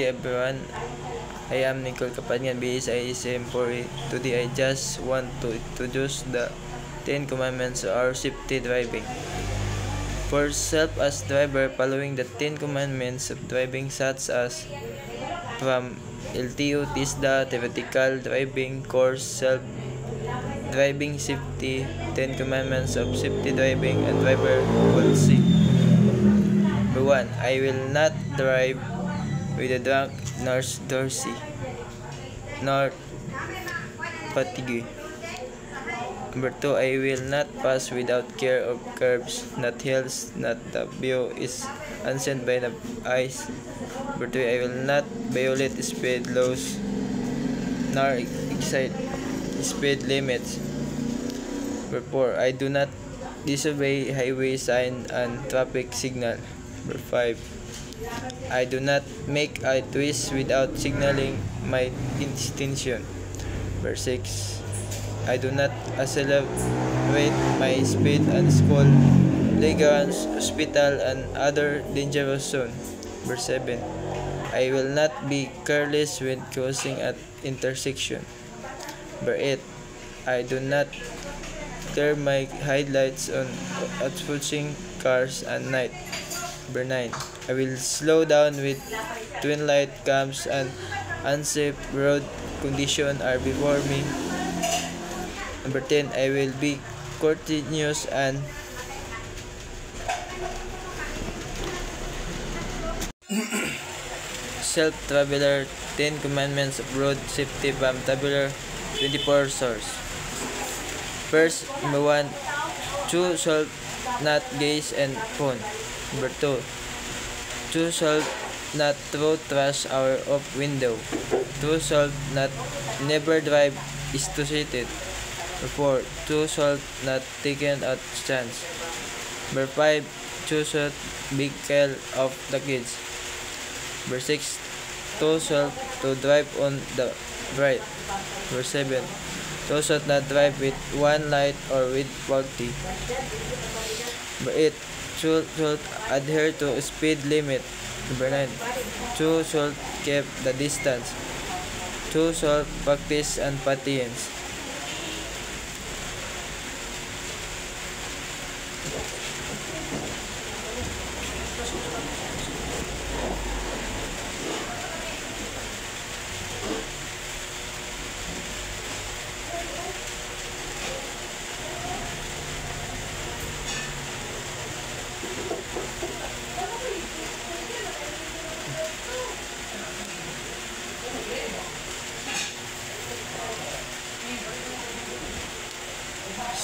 everyone. I am Nicole Kapangan, BSI SM4. Today I just want to introduce the 10 commandments of our safety driving. For self as driver, following the 10 commandments of driving such as from LTO, TISDA, theoretical driving course, self-driving safety, 10 commandments of safety driving, and driver policy. Number 1. I will not drive with a drunk nurse Dorsey, nor fatigue. Number 2. I will not pass without care of curbs, not hills, not the view is unseen by the eyes. Number 3. I will not violate speed laws, nor exceed speed limits. Number 4. I do not disobey highway sign and traffic signal. Number 5. I do not make a twist without signaling my intention. Number 6. I do not accelerate my speed and school, playgrounds, hospital, and other dangerous zones. Number 7. I will not be careless when crossing at intersection. Number 8. I do not turn my headlights on approaching cars at night. Number 9. I will slow down with twin light comes and unsafe road conditions are before me. Number 10. I will be courteous and self-traveler, 10 commandments of road safety from Traveler 24 source. First, number 1. Two should not gaze and phone. Number 2. Two should not throw trash out of window. 2 should not never drive associated. Number 4. 2 should not taken out chance. Number 5. 2 should be care of the kids. Number 6. 2 should to drive on the right. Number 7. 2 should not drive with one light or with faulty. Number 8. 2 should adhere to speed limit. Number 9. 2 should keep the distance. 2 should practice and patience.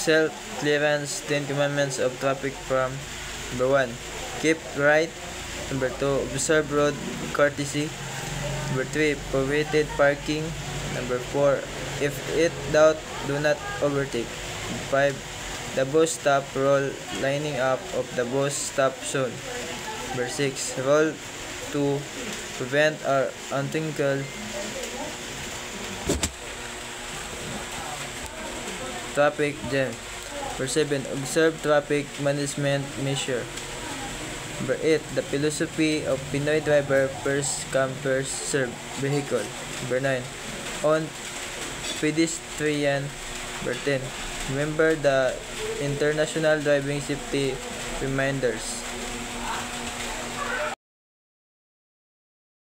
Self-clearance, 10 commandments of traffic from number 1. Keep right. Number 2. Observe road courtesy. Number 3. Prohibited parking. Number 4. If in doubt, do not overtake. Number 5. The bus stop rule, lining up of the bus stop zone. Number 6. Rule to prevent or unthinkable traffic jam. Number 7. Observe traffic management measure. Number 8. The philosophy of Pinoy driver, first come first serve vehicle. Number 9. On pedestrian. Number 10. Remember the international driving safety reminders.